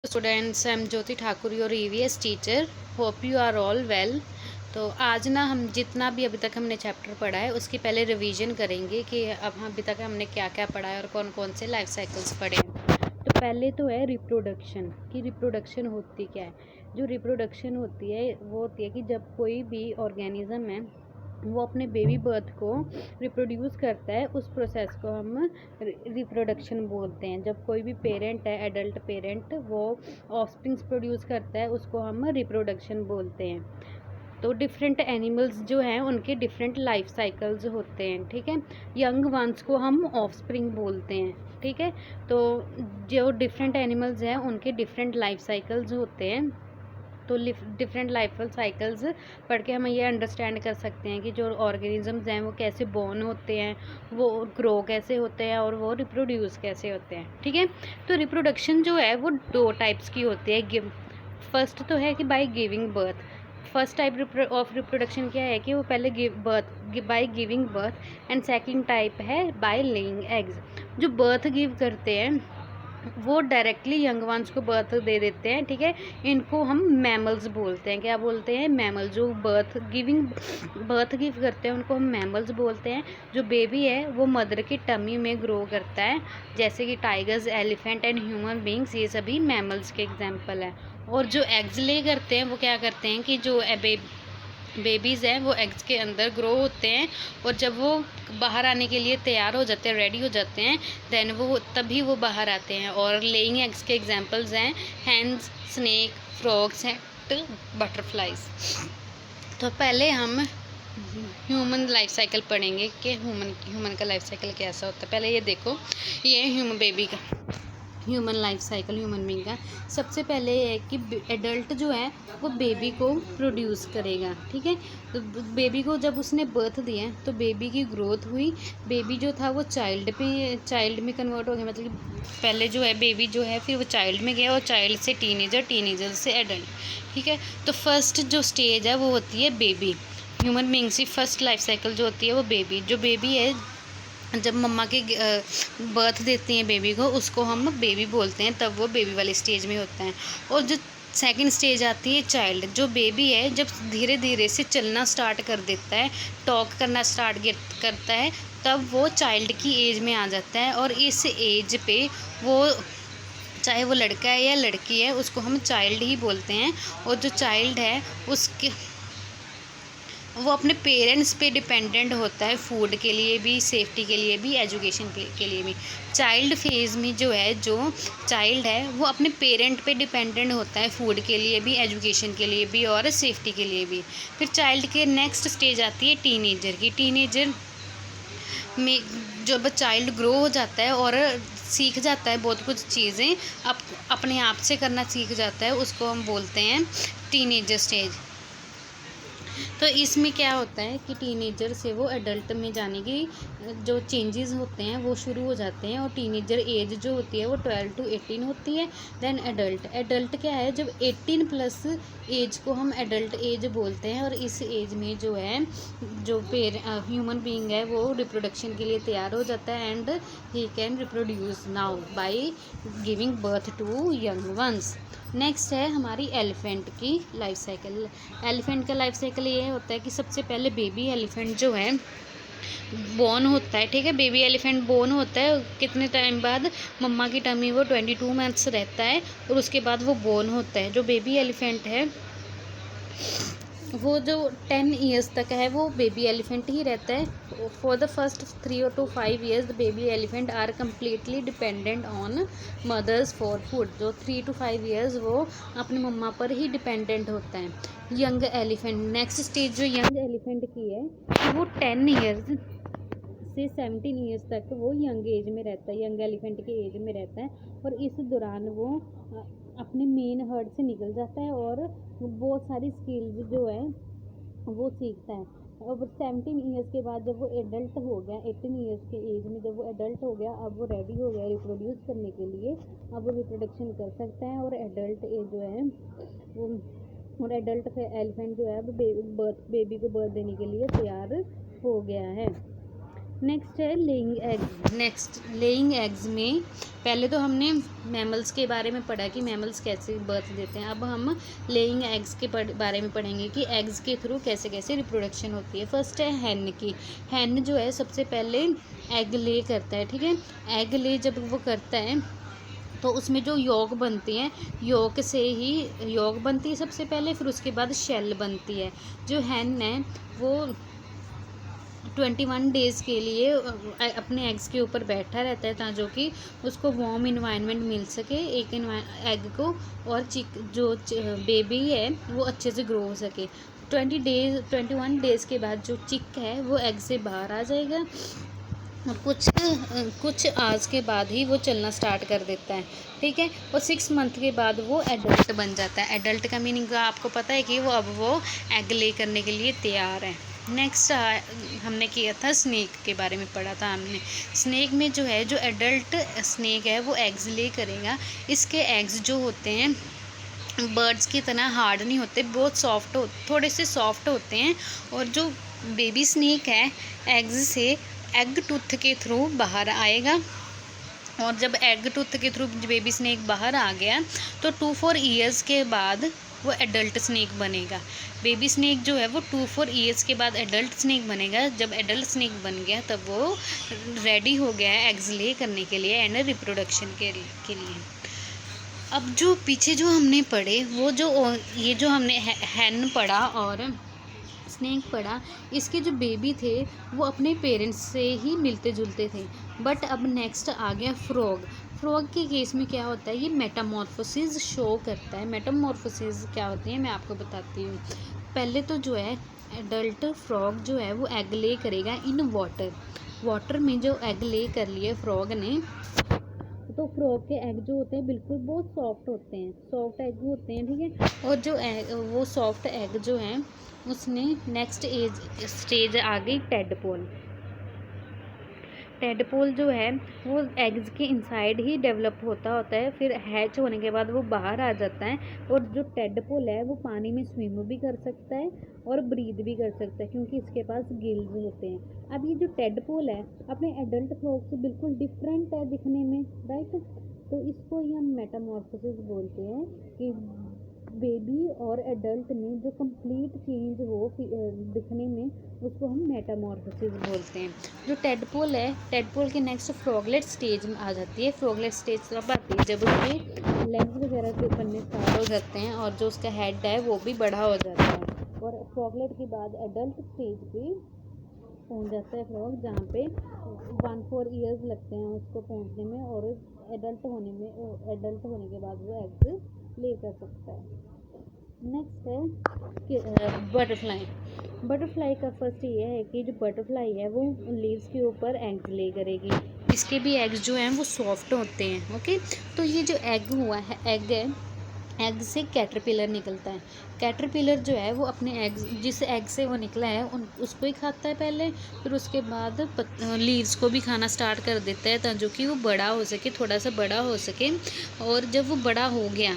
Students, I am Jyoti Thakur, your EVS teacher. Hope you are all well. तो आज ना हम जितना भी अभी तक हमने चैप्टर पढ़ा है उसकी पहले रिवीजन करेंगे कि अब अभी तक हमने क्या क्या पढ़ा है और कौन कौन से लाइफ साइकिल्स पढ़े हैं। तो पहले तो है रिप्रोडक्शन, कि रिप्रोडक्शन होती क्या है। जो रिप्रोडक्शन होती है वो होती है कि जब कोई भी ऑर्गेनिज्म है वो अपने बेबी बर्थ को रिप्रोड्यूस करता है, उस प्रोसेस को हम रिप्रोडक्शन बोलते हैं। जब कोई भी पेरेंट है, एडल्ट पेरेंट, वो ऑफस्प्रिंग्स प्रोड्यूस करता है, उसको हम रिप्रोडक्शन बोलते हैं। तो डिफरेंट एनिमल्स जो हैं उनके डिफरेंट लाइफ साइकिल्स होते हैं, ठीक है। यंग वंस को हम ऑफस्प्रिंग बोलते हैं, ठीक है। तो जो डिफरेंट एनिमल्स हैं उनके डिफरेंट लाइफ साइकिल्स होते हैं। तो डिफरेंट लाइफ साइकिल्स पढ़ के हम ये अंडरस्टैंड कर सकते हैं कि जो ऑर्गेनिजम्स हैं वो कैसे बॉर्न होते हैं, वो ग्रो कैसे होते हैं और वो रिप्रोड्यूस कैसे होते हैं, ठीक है। तो रिप्रोडक्शन जो है वो दो टाइप्स की होती है। फर्स्ट तो है कि bye giving birth. First type of reproduction क्या है कि वो पहले bye giving birth, and second type है बाय लेइंग एग्स। जो बर्थ गिव करते हैं वो डायरेक्टली यंग वंस को बर्थ दे देते हैं, ठीक है। इनको हम मैमल्स बोलते हैं। क्या बोलते हैं? मैमल। जो बर्थ गिव करते हैं उनको हम मैमल्स बोलते हैं। जो बेबी है वो मदर की टमी में ग्रो करता है, जैसे कि tigers, elephant and human beings, ये सभी मैमल्स के एग्जाम्पल हैं। और जो एग्स ले करते हैं वो क्या करते हैं कि जो बेबीज़ हैं वो एग्स के अंदर ग्रो होते हैं, और जब वो बाहर आने के लिए तैयार हो जाते हैं, रेडी हो जाते हैं, देन वो तभी वो बाहर आते हैं। और लेइंग एग्स के एग्जांपल्स हैं hens, snake, frogs and butterflies. तो पहले हम ह्यूमन लाइफ साइकिल पढ़ेंगे कि ह्यूमन का लाइफ साइकिल कैसा होता है। पहले ये देखो, ये ह्यूमन बेबी का human life cycle, human being का। सबसे पहले ये है कि एडल्ट जो है वो बेबी को प्रोड्यूस करेगा, ठीक है। तो बेबी को जब उसने बर्थ दिया तो बेबी की ग्रोथ हुई। बेबी जो था वो चाइल्ड में कन्वर्ट हो गया, मतलब कि पहले जो है बेबी जो है फिर वो चाइल्ड में गया, और चाइल्ड से टीनेजर, टीनेजर से एडल्ट, ठीक है। तो फर्स्ट जो स्टेज है वो होती है बेबी। ह्यूमन बींग्स की फर्स्ट लाइफ साइकिल जो होती है वो बेबी। जो बेबी है जब मम्मा के बर्थ देती हैं बेबी को, उसको हम बेबी बोलते हैं, तब वो बेबी वाले स्टेज में होता है। और जो सेकंड स्टेज आती है चाइल्ड। जो बेबी है जब धीरे धीरे से चलना स्टार्ट कर देता है, टॉक करना स्टार्ट करता है, तब वो चाइल्ड की एज में आ जाता है। और इस एज पे वो, चाहे वो लड़का है या लड़की है, उसको हम चाइल्ड ही बोलते हैं। और जो चाइल्ड है उसके वो अपने पेरेंट्स पे डिपेंडेंट होता है, फूड के लिए भी, सेफ्टी के लिए भी, एजुकेशन के लिए भी। चाइल्ड फेज़ में जो है, जो चाइल्ड है वो अपने पेरेंट पे डिपेंडेंट होता है, फूड के लिए भी, एजुकेशन के लिए भी और सेफ्टी के लिए भी। फिर चाइल्ड के नेक्स्ट स्टेज आती है टीनेजर की। टीनेजर में जब चाइल्ड ग्रो हो जाता है और सीख जाता है बहुत कुछ चीज़ें, अपने आप से करना सीख जाता है, उसको हम बोलते हैं टीनेजर स्टेज। तो इसमें क्या होता है कि टीनेजर से वो एडल्ट में जाने की जो चेंजेस होते हैं वो शुरू हो जाते हैं। और टीनेजर एज जो होती है वो 12 to 18 होती है। देन एडल्ट क्या है, जब 18 प्लस एज को हम एडल्ट एज बोलते हैं। और इस एज में जो है, जो ह्यूमन बीइंग है वो रिप्रोडक्शन के लिए तैयार हो जाता है, and he can reproduce now by giving birth to young ones. Next है हमारी एलिफेंट की लाइफ साइकिल। एलिफेंट का लाइफ साइकिल ये होता है कि सबसे पहले बेबी एलिफेंट जो है बोर्न होता है, ठीक है। बेबी एलिफेंट बोर्न होता है, कितने टाइम बाद? मम्मा की टमी वो 22 मंथ्स रहता है, और उसके बाद वो बोर्न होता है। जो बेबी एलिफेंट है वो जो 10 ईयर्स तक है वो बेबी एलिफेंट ही रहता है। For the first 3 to 5 years the baby elephant are completely dependent on mothers for food. जो 3 to 5 years वो अपनी मम्मा पर ही डिपेंडेंट होता है। यंग एलिफेंट, नेक्स्ट स्टेज जो यंग एलिफेंट की है वो 10 ईयर्स से 17 ईयर्स तक वो यंग एज में रहता है, यंग एलिफेंट के एज में रहता है। और इस दौरान वो अपने मेन हर्ड से निकल जाता है और बहुत सारी स्किल्स जो है वो सीखता है। और 17 ईयर्स के बाद जब वो एडल्ट हो गया, 18 ईयर्स के एज में जब वो एडल्ट हो गया, अब वो रेडी हो गया रिप्रोड्यूस करने के लिए। अब वो रिप्रोडक्शन कर सकता है, और एडल्ट एज जो है वो, और एडल्ट एलिफेंट जो है वो बेबी को बर्थ देने के लिए तैयार हो गया है। नेक्स्ट है laying eggs. Next laying eggs में पहले तो हमने मैमल्स के बारे में पढ़ा कि मैमल्स कैसे बर्थ देते हैं। अब हम लेइंग एग्स के बारे में पढ़ेंगे कि एग्स के थ्रू कैसे कैसे रिप्रोडक्शन होती है। फर्स्ट है हैन की। हैन जो है सबसे पहले एग ले करता है, ठीक है। एग ले जब वो करता है तो उसमें जो यॉक बनती हैं, यॉक से ही यॉक बनती है सबसे पहले, फिर उसके बाद शेल बनती है। जो हैन है वो 21 डेज़ के लिए अपने एग्स के ऊपर बैठा रहता है ताकि कि उसको वार्म इन्वायरमेंट मिल सके एक एग को, और जो बेबी है वो अच्छे से ग्रो हो सके। 21 डेज़ के बाद जो चिक है वो एग से बाहर आ जाएगा। कुछ आवर्स के बाद ही वो चलना स्टार्ट कर देता है, ठीक है। और 6 मंथ के बाद वो एडल्ट बन जाता है। एडल्ट का मीनिंग आपको पता है कि वो एग ले करने के लिए तैयार है। नेक्स्ट हमने किया था स्नेक के बारे में पढ़ा था हमने। स्नेक में जो है, जो एडल्ट स्नेक है वो एग्स ले करेगा। इसके एग्स जो होते हैं बर्ड्स की तरह हार्ड नहीं होते, बहुत सॉफ्ट थोड़े से सॉफ्ट होते हैं। और जो बेबी स्नेक है एग्स से एग टूथ के थ्रू बाहर आएगा, और जब एग टूथ के थ्रू बेबी स्नेक बाहर आ गया तो 2-4 ईयर्स के बाद वो एडल्ट स्नेक बनेगा। बेबी स्नेक जो है वो 2-4 ईयर्स के बाद एडल्ट स्नेक बनेगा। जब एडल्ट स्नेक बन गया तब वो रेडी हो गया है एग्स ले करने के लिए एंड रिप्रोडक्शन के लिए। अब जो पीछे जो हमने पढ़े वो ये जो हमने हैन पढ़ा और स्नेक पढ़ा, इसके जो बेबी थे वो अपने पेरेंट्स से ही मिलते जुलते थे। बट अब नेक्स्ट आ गया फ्रॉग। फ्रॉग के केस में क्या होता है, ये मेटामॉर्फोसिस शो करता है। मेटामॉर्फोसिस क्या होती है मैं आपको बताती हूँ। पहले तो जो है एडल्ट फ्रॉग जो है वो एग ले करेगा इन वाटर में। जो एग ले कर लिए फ्रॉग ने, तो फ्रॉग के एग जो होते हैं बिल्कुल बहुत सॉफ्ट होते हैं, सॉफ्ट एग होते हैं, ठीक है। और जो वो सॉफ्ट एग जो हैं उसने नेक्स्ट स्टेज आ गई टेडपोल। टेडपोल जो है वो एग्स के इनसाइड ही डेवलप होता है, फिर हैच होने के बाद वो बाहर आ जाता है। और जो टेडपोल है वो पानी में स्विम भी कर सकता है और ब्रीथ भी कर सकता है क्योंकि इसके पास गिल्स होते हैं। अब ये जो टेडपोल है अपने एडल्ट फ्रॉग से बिल्कुल डिफरेंट है दिखने में, राइट। तो इसको ही हम मेटामॉर्फोसिस बोलते हैं कि बेबी और एडल्ट में जो कंप्लीट चेंज हो दिखने में, उसको हम मेटामॉर्फोसिस बोलते हैं। जो टेडपोल है, टेडपोल के नेक्स्ट फ्रॉगलेट स्टेज में आ जाती है। फ्रॉगलेट स्टेज कब आती है, जब उसके लेग्स वगैरह के बनने स्टार्ट हो जाते हैं और जो उसका हेड है वो भी बड़ा हो जाता है। और फ्रॉगलेट के बाद एडल्ट स्टेज पे पहुंच जाता है फ्रॉग, जहाँ पे 1-4 ईयर्स लगते हैं उसको पहुंचने में, और एडल्ट होने के बाद वो एग्स ले कर सकता है। नेक्स्ट है बटरफ्लाई। बटरफ्लाई का फर्स्ट ये है कि जो बटरफ्लाई है वो लीव्स के ऊपर एग्स ले करेगी। इसके भी एग्स जो हैं वो सॉफ्ट होते हैं, ओके। तो ये जो एग है एग से कैटरपिलर निकलता है। कैटरपिलर जो है वो अपने एग्स, जिस एग से वो निकला है उसको ही खाता है पहले, फिर उसके बाद लीव्स को भी खाना स्टार्ट कर देता है ताकि कि वो बड़ा हो सके, थोड़ा सा बड़ा हो सके। और जब वो बड़ा हो गया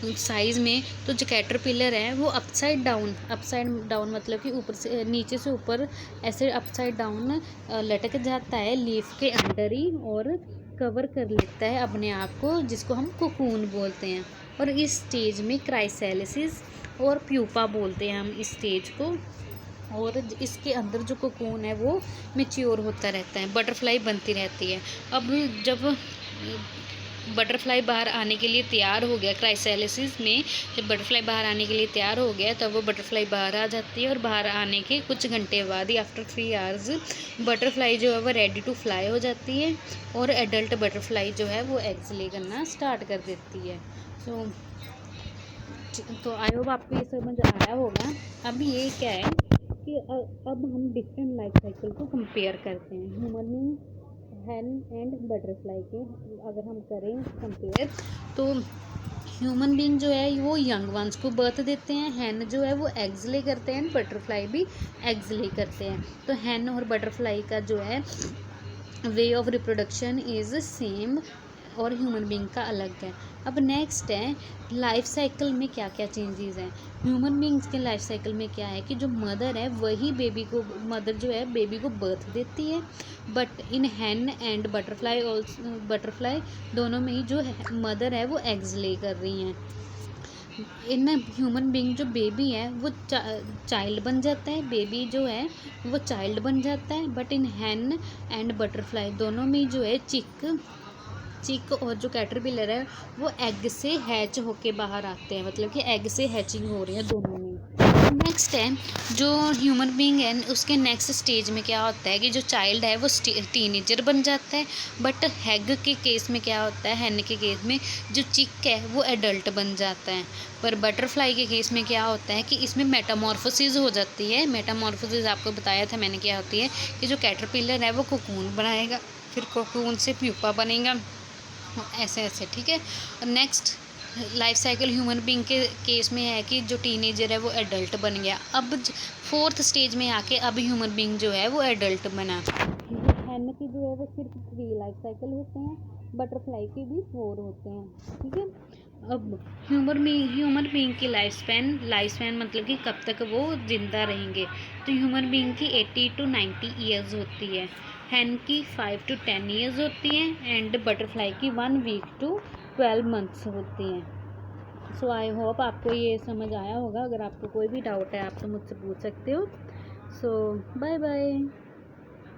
साइज़ में, तो जो कैटरपिलर है वो अपसाइड डाउन मतलब कि ऊपर से नीचे से ऊपर ऐसे अपसाइड डाउन लटक जाता है लीफ के अंदर ही, और कवर कर लेता है अपने आप को, जिसको हम कोकून बोलते हैं। और इस स्टेज में क्राइसैलिसिस और प्यूपा बोलते हैं हम इस स्टेज को। और इसके अंदर जो कोकून है वो मैच्योर होता रहता है, बटरफ्लाई बनती रहती है। अब जब बटरफ्लाई बाहर आने के लिए तैयार हो गया, क्राइसैलिसिस में जब बटरफ्लाई बाहर आने के लिए तैयार हो गया तब वो बटरफ्लाई बाहर आ जाती है। और बाहर आने के कुछ घंटे बाद ही आफ्टर 3 आवर्स बटरफ्लाई जो है वो रेडी टू फ्लाई हो जाती है, और एडल्ट बटरफ्लाई जो है वो एग्स ले करना स्टार्ट कर देती है। तो आई होप आपको ये समझ आया होगा। अब ये क्या है कि अब हम डिफरेंट लाइफ साइकिल को कंपेयर करते हैं, ह्यूमन हैन एंड बटरफ्लाई के अगर हम करें कंपेयर, तो ह्यूमन बीइंग जो है वो यंग वंस को बर्थ देते हैं, हैन जो है वो एग्स ले करते हैं, बटरफ्लाई भी एग्स ले करते हैं। तो हैन और बटरफ्लाई का जो है way of reproduction is same, और ह्यूमन बीइंग का अलग है। अब नेक्स्ट है लाइफ साइकिल में क्या क्या चेंजेस हैं। ह्यूमन बीइंग्स के लाइफ साइकिल में क्या है कि जो मदर है वही मदर जो है बेबी को बर्थ देती है, but in Hahn and butterfly दोनों में ही जो मदर है वो एग्स ले कर रही हैं। इन ह्यूमन बीइंग जो बेबी है वो चाइल्ड बन जाता है, बेबी जो है वो चाइल्ड बन जाता है, but in Hahn and butterfly दोनों में जो है चिक और जो कैटरपिलर है वो एग से हैच होके बाहर आते हैं, मतलब कि एग से हैचिंग हो रही है दोनों में। नेक्स्ट है जो ह्यूमन बीइंग है उसके नेक्स्ट स्टेज में क्या होता है कि जो चाइल्ड है वो टीनेजर बन जाता है, बट हैग के केस में क्या होता है, हैन के केस में जो चिक है वो एडल्ट बन जाता है। पर बटरफ्लाई के केस में क्या होता है कि इसमें मेटामॉर्फोसिस हो जाती है। मेटामॉर्फोसिस आपको बताया था मैंने क्या होती है कि जो कैटरपिलर है वो कोकून बनाएगा, फिर कोकून से प्यूपा बनेगा, ऐसे ऐसे, ठीक है। Next life cycle human being के केस में है कि जो टीनेजर है वो एडल्ट बन गया। अब फोर्थ स्टेज में आके अब ह्यूमन बीइंग जो है वो एडल्ट बना। हैन की जो है वो सिर्फ 3 लाइफ साइकिल होते हैं, बटरफ्लाई के भी 4 होते हैं, ठीक है। अब ह्यूमन बीइंग की लाइफ स्पैन मतलब कि कब तक वो जिंदा रहेंगे, तो ह्यूमन बीइंग की 80 to 90 ईयर्स होती है, हैन की 5 to 10 ईयर्स होती हैं, एंड बटरफ्लाई की 1 वीक to 12 मंथ्स होती हैं। सो आई होप आपको ये समझ आया होगा। अगर आपको कोई भी डाउट है आप तो मुझसे पूछ सकते हो। सो बाय बाय।